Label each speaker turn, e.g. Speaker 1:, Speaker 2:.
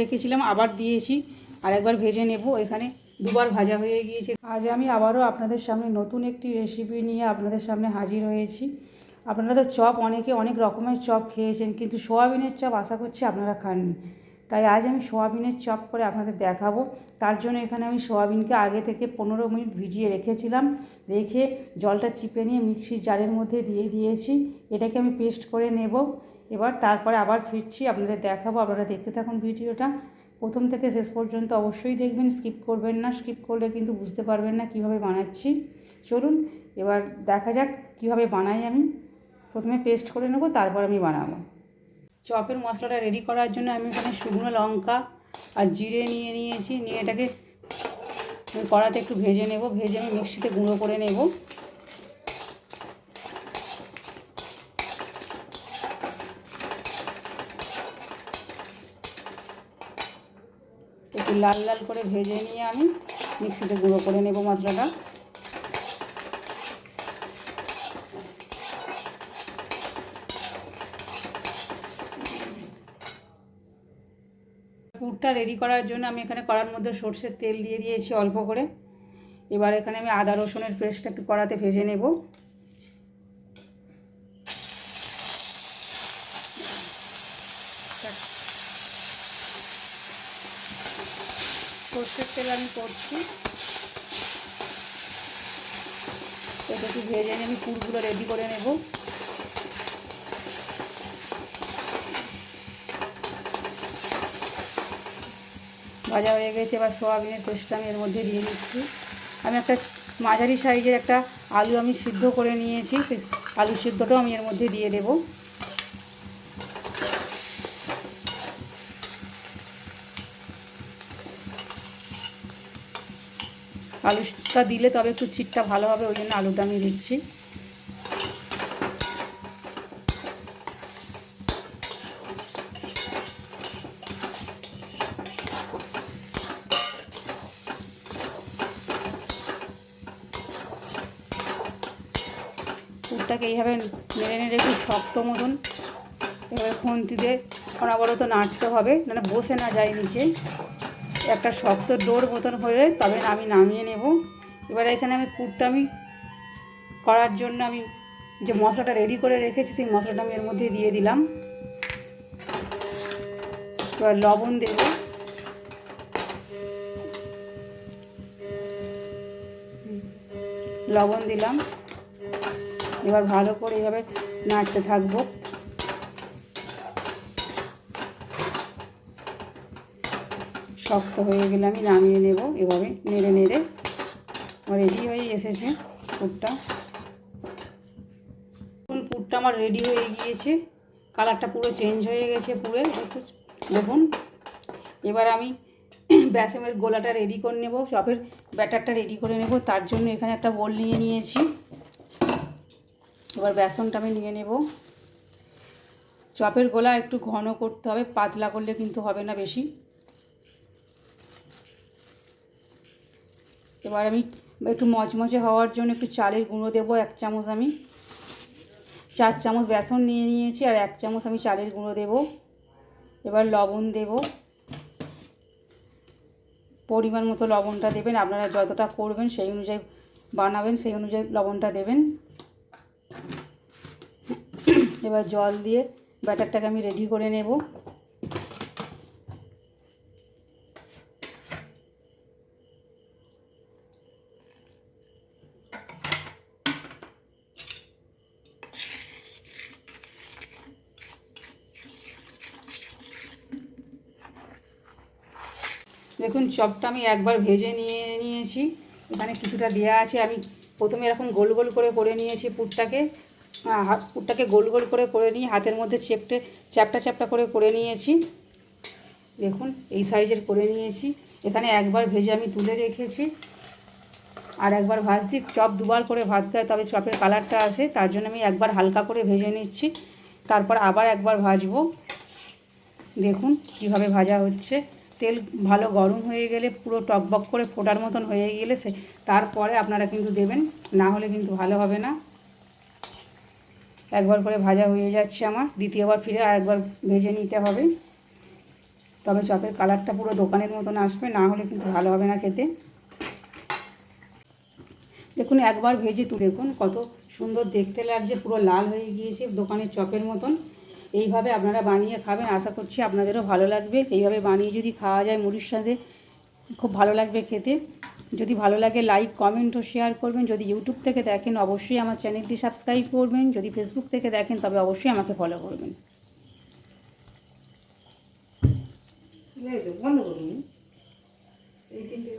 Speaker 1: রেখেছিলাম, আবার দিয়েছি, আর একবার ভেজে নেব। এখানে দুবার ভাজা হয়ে গিয়েছে। আজ আমি আবারও আপনাদের সামনে নতুন একটি রেসিপি নিয়ে আপনাদের সামনে হাজির হয়েছি। আপনারা তো চপ অনেকে অনেক রকমের চপ খেয়েছেন, কিন্তু সোয়াবিনের চপ আশা করছি আপনারা খাননি। তাই আজ আমি সোয়াবিনের চপ করে আপনাদের দেখাবো। তার জন্য এখানে আমি সোয়াবিনকে আগে থেকে 15 মিনিট ভিজিয়ে রেখেছিলাম। রেখে জলটা চিপে নিয়ে মিক্সির জারের মধ্যে দিয়ে দিয়েছি। এটাকে আমি পেস্ট করে নেব। এবার তারপরে আবার ফিরছি, আপনাদের দেখাবো। আপনারা দেখতে থাকুন ভিডিওটা প্রথম থেকে শেষ পর্যন্ত অবশ্যই দেখবেন, স্কিপ করবেন না। স্কিপ করলে কিন্তু বুঝতে পারবেন না কীভাবে বানাচ্ছি। চলুন এবার দেখা যাক কীভাবে বানাই। আমি প্রথমে পেস্ট করে নেব, তারপর আমি বানাবো। চপের মশলাটা রেডি করার জন্য আমি এখানে শুকনো লঙ্কা আর জিরে নিয়ে নিয়েছি। নিয়ে এটাকে কড়াতে একটু ভেজে নেব। ভেজে আমি মিক্সিতে গুঁড়ো করে নেব। একটু লাল লাল করে ভেজে নিয়ে আমি মিক্সিতে গুঁড়ো করে নেব মশলাটা। পুরটা রেডি করার জন্য আমি এখানে কড়ার মধ্যে সরষের তেল দিয়ে দিয়েছি অল্প করে। এবার এখানে আমি আদা রসুনের পেস্টটা একটু কড়াতে ভেজে নেব। সরষের তেল আমি করছি, এটা একটু ভেজে নিয়ে আমি পুরগুলো রেডি করে নেব। ভাজা হয়ে গেছে। এবার সোয়াবিনের পেস্টটা আমি এর মধ্যে দিয়ে দিচ্ছি। আমি একটা মাঝারি সাইজের একটা আলু আমি সিদ্ধ করে নিয়েছি, সেই আলু সিদ্ধটাও আমি এর মধ্যে দিয়ে দেব। আলুটা দিলে তবে একটু চিটটা ভালো হবে, ওই জন্য আলুটা আমি দিচ্ছি। পুরটাকে এইভাবে নেড়ে নেড়ে একটু শক্ত মতন এবারে খুন্তি দিয়ে অনবরত নাড়তে হবে, মানে বসে না যায় নিচে। একটা শক্ত ডোর মতন হলে তবে আমি নামিয়ে নেব। এবার এখানে আমি পুরটা আমি করার জন্য আমি যে মশলাটা রেডি করে রেখেছি সেই মশলাটা আমি এর মধ্যে দিয়ে দিলাম। এবার লবণ দেব। লবণ দিলাম। এবার ভালো করে এভাবে নাড়তে থাকবো। শক্ত হয়ে গেলে আমি নামিয়ে নেব। এভাবে নেড়ে নেড়ে আমার রেডি হয়ে এসেছে পুরটা। পুরটা আমার রেডি হয়ে গিয়েছে, কালারটা পুরো চেঞ্জ হয়ে গেছে পুরের, দেখুন। এবার আমি বেসনের গোলাটা রেডি করে নেব, চপের ব্যাটারটা রেডি করে নেব। তার জন্য এখানে একটা বোল নিয়ে নিয়েছি। এবার বেসনটা আমি নিয়ে নেব। চপের গোলা একটু ঘন করতে হবে, পাতলা করলে কিন্তু হবে না বেশি। এবার আমি একটু মচমচে হওয়ার জন্য একটু চালের গুঁড়ো দেবো 1 চামচ। আমি 4 চামচ বেসন নিয়ে নিয়েছি, আর 1 চামচ আমি চালের গুঁড়ো দেব। এবার লবণ দেব, পরিমাণ মতো লবণটা দেবেন। আপনারা যতটা করবেন সেই অনুযায়ী বানাবেন, সেই অনুযায়ী লবণটা দেবেন। এবার জল দিয়ে ব্যাটারটাকে আমি রেডি করে নেব। দেখুন চপটা আমি একবার ভেজে নিয়েছি। এখানে কিছুটা দেওয়া আছে। আমি প্রথমে এরকম গোল গোল করে নিয়েছি পুরটাকে। পুরটাকে গোল গোল করে নিয়ে হাতের মধ্যে চ্যাপটা চ্যাপটা করে নিয়েছি। দেখুন এই সাইজের করে নিয়েছি। এখানে একবার ভেজে আমি তুলে রেখেছি, আর একবার ভাজছি। চপ দুবার করে ভাজতে হয় তবে চপের কালারটা আসে, তার জন্য আমি একবার হালকা করে ভেজে নিচ্ছি, তারপর আবার একবার ভাজবো। দেখুন কীভাবে ভাজা হচ্ছে। তেল ভালো গরম হয়ে গেলে পুরো টকবক করে ফোটার মতন হয়ে গেলে তারপরে আপনারা কিন্তু দেবেন, না হলে কিন্তু ভালো হবে না। একবার করে ভাজা হয়ে যাচ্ছে আমার, দ্বিতীয়বার ফিরে আরেকবার ভেজে নিতে হবে। তবে চপের কালারটা পুরো দোকানের মতন আসবে, না হলে কিন্তু ভালো হবে না খেতে। দেখুন একবার ভেজে দেখুন কত সুন্দর দেখতে লাগছে, পুরো লাল হয়ে গিয়েছে দোকানের চপের মতন। এইভাবে আপনারা বানিয়ে খাবেন, আশা করছি আপনাদেরও ভালো লাগবে। এইভাবে বানিয়ে যদি খাওয়া যায় মুড়ির সাথে খুব ভালো লাগবে খেতে। যদি ভালো লাগে লাইক কমেন্ট ও শেয়ার করবেন। যদি ইউটিউব থেকে দেখেন অবশ্যই আমার চ্যানেলটি সাবস্ক্রাইব করবেন। যদি ফেসবুক থেকে দেখেন তবে অবশ্যই আমাকে ফলো করবেন। বন্ধ করুন এই তিনটে